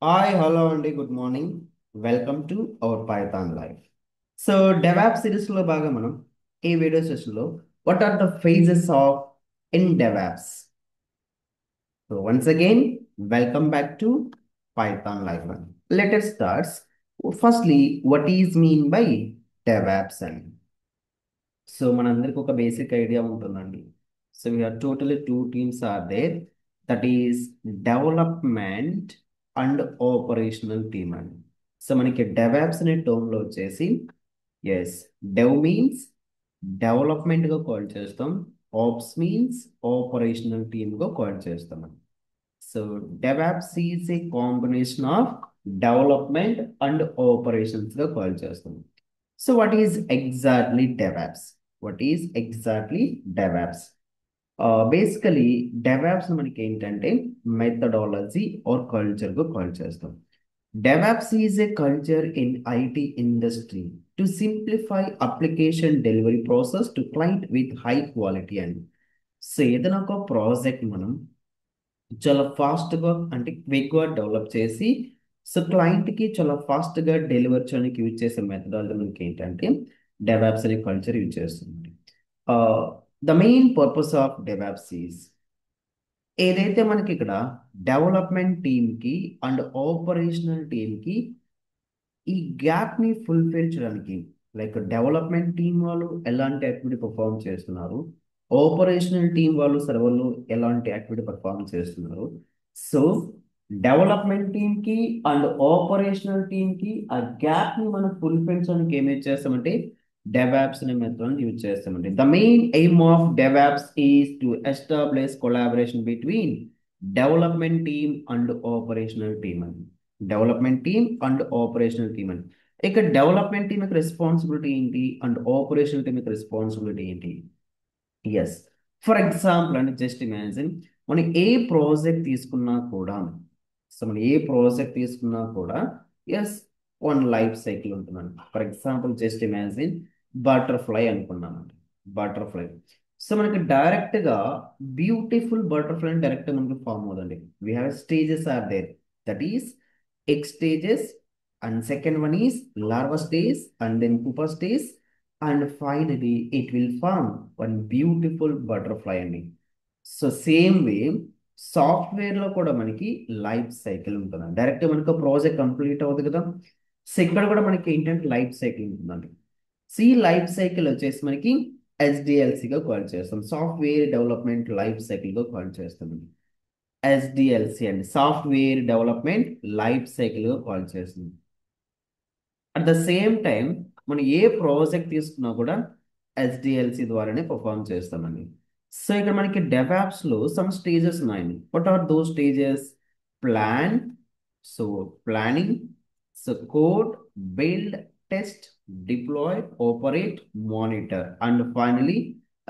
Hi, hello అండి good morning welcome to our Python life. So DevOps సిరీస్లో భాగం మనం ఈ వీడియో సెషన్లో what are the phases of in DevOps. So once again welcome back to Python life. Let us start. Firstly what is mean by DevOps అని. So మనందరికి ఒక basic idea ఉంటుందండి. So we are totally two teams are there, that is development and operational team అండి. So మనకి DevOps అనే టర్మ్లో వచ్చేసి yes, dev means డెవలప్మెంట్గా call చేస్తాం, ఆప్స్ మీన్స్ ఆపరేషనల్ టీమ్గా కాల్ చేస్తాం. So DevOps is a combination of development and operations గా call చేస్తాం. So what is exactly DevOps? What is exactly DevOps? Basically DevOps మనకి ఏంటంటే మెథడాలజీ ఆర్ కల్చర్గా కాల్ చేస్తాం. DevOps is a culture in IT industry to simplify application delivery process to client with high quality and. So ఏదైనా ఒక project మనం చాలా ఫాస్ట్గా అంటే క్విక్గా డెవలప్ చేసి సో క్లయింట్కి చాలా ఫాస్ట్గా డెలివర్ చేయడానికి యూజ్ చేసే మెథడాలజీ మనకి ఏంటంటే డెవాప్స్ అనే కల్చర్ యూజ్ చేస్తుంది. The main purpose of DevOps is ఏదైతే మనకి ఇక్కడ డెవలప్మెంట్ టీమ్కి అండ్ ఆపరేషనల్ టీమ్కి ఈ గ్యాప్ని ఫుల్ఫిల్ చేయడానికి, లైక్ డెవలప్మెంట్ టీం వాళ్ళు ఎలాంటి యాక్టివిటీ పర్ఫామ్ చేస్తున్నారు, ఆపరేషనల్ టీం వాళ్ళు సర్వర్లో ఎలాంటి యాక్టివిటీ పర్ఫామ్ చేస్తున్నారు. సో డెవలప్మెంట్ టీంకి అండ్ ఆపరేషనల్ టీంకి ఆ గ్యాప్ని మనం ఫుల్ఫిల్ చేయడానికి ఏమేం చేస్తామంటే డెవాప్స్ అనే మెథడ్ యూజ్ చేస్తామండి. The main aim of DevOps is to establish collaboration between development team and operational team అని. Development team and operational team అని. ఇక డెవలప్మెంట్ టీమ్ యొక్క రెస్పాన్సిబిలిటీ ఏంటి అండ్ ఆపరేషనల్ టీమ్ యొక్క రెస్పాన్సిబిలిటీ ఏంటి? ఎస్, ఫర్ ఎగ్జాంపుల్ అండి, just imagine మనం ఏ ప్రాజెక్ట్ తీసుకున్నా కూడా, సో మనం ఏ ప్రాజెక్ట్ తీసుకున్నా కూడా ఎస్ వన్ లైఫ్ సైకిల్ ఉంటుందండి. For example just imagine butterfly అనుకున్నామండి. బటర్ఫ్లై, సో మనకి డైరెక్ట్గా బ్యూటిఫుల్ బటర్ఫ్లై డైరెక్ట్ మనకి ఫామ్ అవుతుంది. We have stages are there, that is egg stages, and second one is larva stage, and then pupa stage, and finally it will form one beautiful butterfly అండి. So same way సాఫ్ట్వేర్లో కూడా మనకి life cycle ఉంటుంది. Direct మనకు project complete అవుతుంది కదా, so ఇక్కడ కూడా మనకి ఏంటంటే లైఫ్ సైకిల్ ఉంటుందండి. సో ఈ లైఫ్ సైకిల్ వచ్చేసి మనకి ఎస్డిఎల్సిగా కాల్ చేస్తాం, సాఫ్ట్వేర్ డెవలప్మెంట్ లైఫ్ సైకిల్గా కాల్ చేస్తామండి. ఎస్డిఎల్సి అండి, సాఫ్ట్వేర్ డెవలప్మెంట్ లైఫ్ సైకిల్గా కాల్ చేస్తుంది. అట్ ద సేమ్ టైం మనం ఏ ప్రాజెక్ట్ తీసుకున్నా కూడా ఎస్డిఎల్సి ద్వారానే పర్ఫామ్ చేస్తామండి. సో ఇక్కడ మనకి డెవాప్స్లో సమ్ స్టేజెస్ ఉన్నాయండి. What are those stages? Plan, so planning, so code, build, test, deploy, operate, monitor, and finally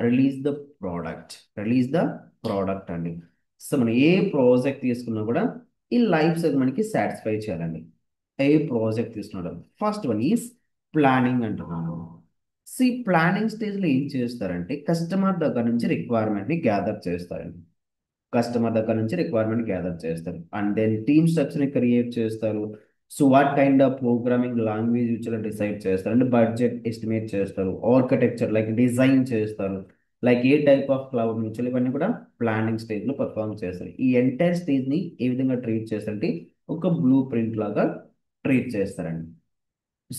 release the product. Release the product అండి. సో మనం ఏ ప్రాజెక్ట్ తీసుకున్నా కూడా ఈ లైఫ్ సైకిల్ మనకి సాటిస్ఫై చేయాలండి. ఏ ప్రాజెక్ట్ తీసుకున్నాడు, ఫస్ట్ వన్ ఈస్ ప్లానింగ్ అంటున్నాను. సి ప్లానింగ్ స్టేజ్లో ఏం చేస్తారంటే కస్టమర్ దగ్గర నుంచి రిక్వైర్మెంట్ని గ్యాదర్ చేస్తారండి. కస్టమర్ దగ్గర నుంచి రిక్వైర్మెంట్ గ్యాదర్ చేస్తారు, అండ్ దెన్ టీమ్ స్ట్రక్చర్ని క్రియేట్ చేస్తారు. So what kind of programming language use decide చేస్తారు, అంటే బడ్జెట్ ఎస్టిమేట్ చేస్తారు, ఆర్కిటెక్చర్ లైక్ డిజైన్ చేస్తారు, like A type of cloud నుంచి ఇవన్నీ కూడా ప్లానింగ్ స్టేజ్లో పర్ఫామ్ చేస్తారు. ఈ ఎంటైర్ స్టేజ్ని ఏ విధంగా ట్రీట్ చేస్తారంటే ఒక బ్లూ ప్రింట్ లాగా ట్రీట్ చేస్తారండి.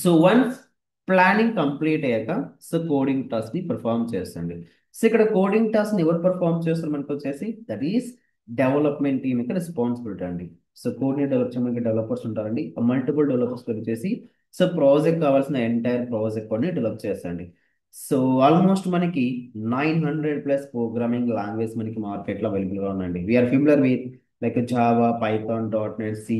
సో వన్స్ ప్లానింగ్ కంప్లీట్ అయ్యాక సో కోడింగ్ టాస్క్ ని పర్ఫామ్ చేస్తుంది. సో ఇక్కడ కోడింగ్ టాస్క్ ని ఎవరు పర్ఫామ్ చేస్తారు మనకు వచ్చేసి దట్ ఈస్ డెవలప్మెంట్ టీమ్ యొక్క రెస్పాన్సిబిలిటీ అండి. సో కోడ్ని డెవలప్ చేయడానికి డెవలపర్స్ ఉంటారండి, మల్టిపుల్ డెవలపర్స్ వచ్చేసి సో ప్రాజెక్ట్ కావాల్సిన ఎంటైర్ ప్రాజెక్ట్ కోడ్ని డెవలప్ చేస్తాండి. సో ఆల్మోస్ట్ మనకి 900+ ప్రోగ్రామింగ్ లాంగ్వేజ్ మనకి మార్కెట్లో అవైలబుల్గా ఉందండి. We are familiar with like Java, Python, .NET, C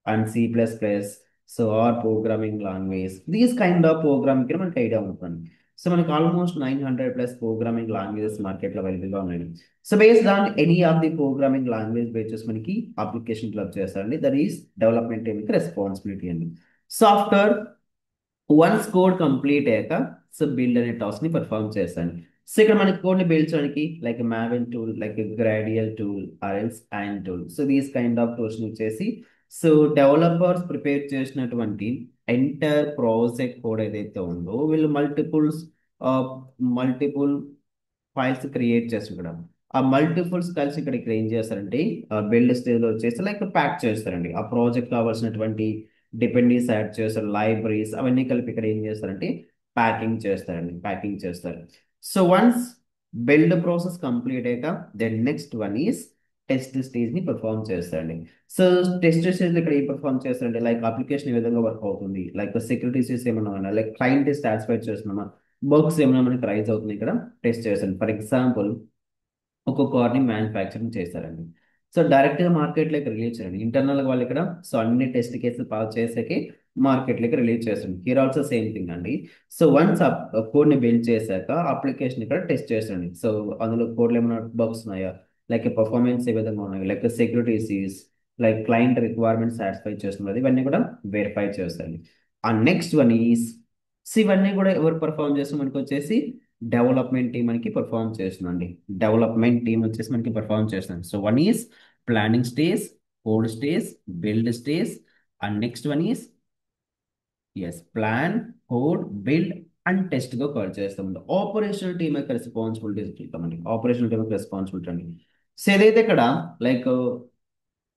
and C++, so are programming language, these kind of programming కి మనకి ఐడియా ఉంటుంది. సో మనకి ఆల్మోస్ట్ 900+ ప్రోగ్రామింగ్ లాంగ్వేజెస్ మార్కెట్లో అవైలబుల్గా ఉన్నాయి. So based on any of the programming language bases మనకి application develop చేస్తారండి. That is development team responsibility అండి. సాఫ్ట్వేర్ వన్స్ కోడ్ కంప్లీట్ అయ్యాక సో బిల్డ్ అనే టాస్క్ ని పర్ఫామ్ చేస్తాను. సో ఇక్కడ మనకి కోడ్ ని బిల్డ్ చేయడానికి like Maven tool, like Gradle tool, or else Ant tool, so these kind of tools ని వచ్చేసి సో డెవలపర్స్ ప్రిపేర్ చేసినటువంటి ఎంటైర్ ప్రాజెక్ట్ కోడ్ ఏదైతే ఉందో వీళ్ళు మల్టిపుల్ ఫైల్స్ క్రియేట్ చేసుకుంటాం. ఆ మల్టిపుల్స్ కలిసి ఇక్కడ ఏం చేస్తారంటే బిల్డ్ స్టేజ్లో వచ్చేసి లైక్ ప్యాక్ చేస్తారండి. ఆ ప్రాజెక్ట్ కావాల్సినటువంటి డిపెండెన్స్ యాడ్ చేస్తారు, లైబ్రరీస్ అవన్నీ కలిపి ఇక్కడ ఏం చేస్తారంటే ప్యాకింగ్ చేస్తారు. So once build process complete అయ్యాక then next one is test stage ని పెర్ఫామ్ చేస్తారండి. సో టెస్ట్ స్టేజ్ ఇక్కడ ఏం పెర్ఫామ్ చేస్తారంటే లైక్ అప్లికేషన్ ఏ విధంగా వర్క్ అవుతుంది, లైక్ సెక్యూరిటీస్ ఏమన్నా లైక్ క్లయింట్ సాటిస్ఫై చేస్తున్నామా, బగ్స్ ఏమైనా మనకి రైజ్ అవుతుంది ఇక్కడ టెస్ట్ చేస్తాను. ఫర్ ఎగ్జాంపుల్ ఒక కార్ని మ్యానుఫ్యాక్చరింగ్ చేస్తారండి. సో డైరెక్ట్గా మార్కెట్లోకి రిలీజ్ చేయండి ఇంటర్నల్గా వాళ్ళు ఇక్కడ. సో అన్ని టెస్ట్ కేసులు పాస్ చేసాకే మార్కెట్లోకి రిలీజ్ చేస్తుంది. హియర్ ఆల్సో సేమ్ థింగ్ అండి. సో వన్స్ ఆ కోడ్ని బిల్డ్ చేశాక అప్లికేషన్ ఇక్కడ టెస్ట్ చేస్తుంది. సో అందులో కోడ్లో ఏమైనా బగ్స్ ఉన్నాయా, లైక్ పర్ఫార్మెన్స్ ఏ విధంగా ఉన్నాయి, like securities, like client requirement satisfy చేస్తున్నది, ఇవన్నీ కూడా వెరిఫై చేస్తుంది. ఆ నెక్స్ట్ వన్ ఈస్, సో ఇవన్నీ కూడా ఎవరు పర్ఫామ్ చేస్తాం మనకి వచ్చేసి డెవలప్మెంట్ టీం మనకి పర్ఫామ్ చేస్తుందండి. డెవలప్మెంట్ టీం వచ్చేసి మనకి పర్ఫామ్ చేస్తుంది. So one is planning stage, code stage, build stage, and next one is plan, code, build and test గా కాల్ చేస్తాం. ఆపరేషనల్ టీమ్ యొక్క రెస్పాన్సిబిలిటీస్ చూద్దామండి. ఆపరేషనల్ టీమ్ యొక్క రెస్పాన్సిబిలిటీ అండి. సో ఏదైతే ఇక్కడ లైక్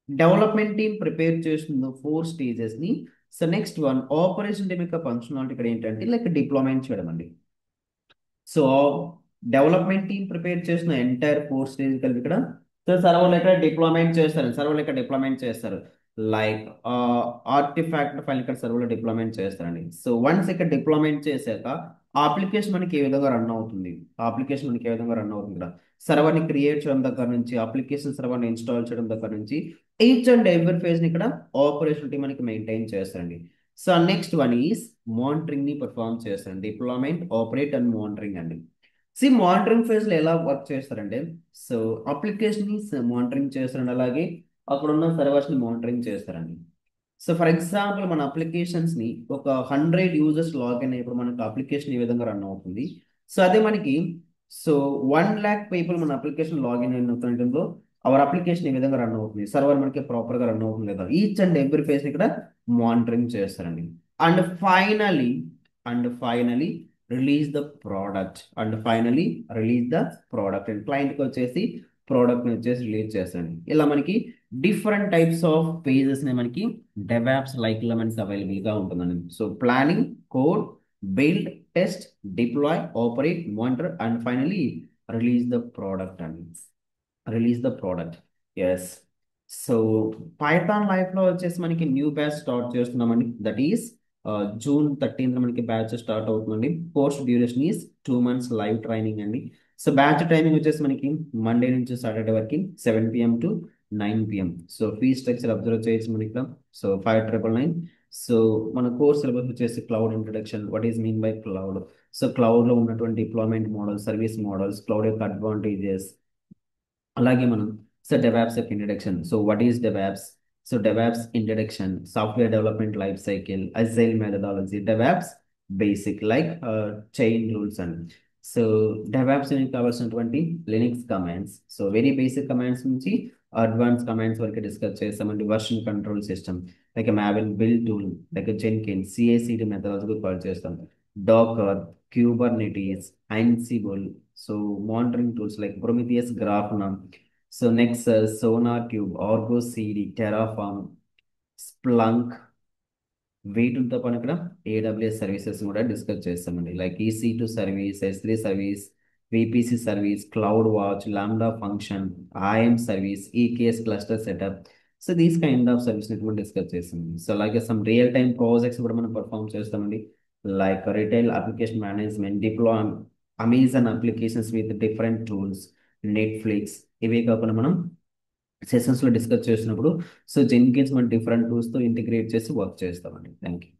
డెవలప్మెంట్ టీం ప్రిపేర్ చేస్తుందో 4 స్టేజెస్ ని, so next one operation team యొక్క ఫంక్షనాలిటీ ఇక్కడ ఏంటంటే లైక్ డిప్లాయ్మెంట్ చేయడం అండి. సో డెవలప్మెంట్ టీం ప్రిపేర్ చేసిన ఎంటైర్ 4 స్టేజ్ కలిపి ఇక్కడ, సో సర్వర్లు ఇక్కడ డిప్లాయ్మెంట్ చేస్తారు. లైక్ ఆర్టిఫాక్ట్ ఫైల్ ఇక్కడ సర్వర్లో డిప్లాయ్మెంట్ చేస్తారండి. సో వన్స్ ఇక్కడ డిప్లాయ్మెంట్ చేశాక ఆ అప్లికేషన్ మనకి ఏ విధంగా రన్ అవుతుంది, ఇక్కడ సర్వర్ని క్రియేట్ చేయడం దగ్గర నుంచి, అప్లికేషన్ సర్వర్ని ఇన్స్టాల్ చేయడం దగ్గర నుంచి ఈచ్ అండ్ ఎవ్రీ ఫేజ్ ని ఇక్కడ ఆపరేషన్ టీం మనకి మెయింటైన్ చేస్తారండి. So next one is monitoring ని పర్ఫామ్ చేస్తారండి. డిప్లాయ్మెంట్, ఆపరేట్ అండ్ మానిటరింగ్ అండి. మానిటరింగ్ ఫేజ్ లో ఎలా వర్క్ చేస్తారంటే, సో అప్లికేషన్ ని మానిటరింగ్ చేస్తారండి, అలాగే అక్కడ ఉన్న సర్వర్స్ ని మానిటరింగ్ చేస్తారండి. సో ఫర్ ఎగ్జాంపుల్ మన అప్లికేషన్స్ ని ఒక 100 యూజర్స్ లాగిన్ అయినప్పుడు మనకు అప్లికేషన్ ఈ విధంగా రన్ అవుతుంది. సో అదే మనకి సో 1 lakh పీపుల్ మన అప్లికేషన్ లాగిన్ అయిన టైంలో అవర్ అప్లికేషన్ ఈ విధంగా రన్ అవుతుంది, సర్వర్ మనకి ప్రాపర్ గా రన్ అవుతుంది లేదా, ఈచ్ అండ్ ఎవ్రీ ఫేజ్ ఇక్కడ మానిటరింగ్ చేస్తారండి. And finally and finally release the product and క్లయింట్కి వచ్చేసి ప్రోడక్ట్ని వచ్చేసి రిలీజ్ చేస్తారండి. ఇలా మనకి డిఫరెంట్ టైప్స్ ఆఫ్ పేజెస్ ని మనకి డెవాప్స్ లైక్ లో మనకి అవైలబుల్ గా ఉంటుందండి. So planning, code, build, test, deploy, operate, monitor and finally release the product అండి. ఎస్. సో పైథాన్ లైఫ్ లో వచ్చేసి మనకి న్యూ బ్యాచ్ స్టార్ట్ చేస్తున్నామండి. దట్ ఈస్ జూన్ 13th మనకి బ్యాచ్ స్టార్ట్ అవుతుందండి. Course duration is 2 months live training అండి. So batch timing వచ్చేసి మనకి మండే నుంచి సాటర్డే వరకు 7 PM to 9 PM. So fee structure observe చేయొచ్చు మనకి ఇక్కడ. సో 5999. సో మన కోర్స్ సిలబస్ వచ్చేసి cloud introduction, what is mean by cloud, so cloud లో ఉన్నటువంటి deployment models, service models, cloud యొక్క అడ్వాంటేజెస్, అలాగే మనం సో డెవాప్స్ యొక్క introduction. So what is DevOps, so DevOps introduction, software development life cycle, agile methodology, DevOps basic like chain rules and so DevOps కావాల్సినటువంటి Linux commands, so very basic commands నుంచి advance commands వరకు discuss చేస్తామండి. Version control system like Maven build tool, like Jenkins, CICD methodology call చేస్తాం. Docker, Kubernetes, Ansible, so monitoring tools like Prometheus, Grafana, so Nexus, SonarCube, Argo CD, Terraform, Splunk, వీటితో పాటు ఇక్కడ AWS services కూడా discuss చేస్తామండి. Like EC2 service, S3 service, VPC service, cloud watch, lambda function, IAM service, EKS cluster setup. So these kind of service కూడా discuss చేస్తామండి. So అలాగే some real time projects కూడా మనం పర్ఫామ్ చేస్తామండి. Like retail application management, deploy Amazon applications with different tools, Netflix, ఇవే కాకుండా మనం సెషన్స్లో discuss చేసినప్పుడు సో జెన్కిన్స్ మన డిఫరెంట్ టూల్స్తో ఇంటిగ్రేట్ చేసి వర్క్ చేస్తామండి. Thank you.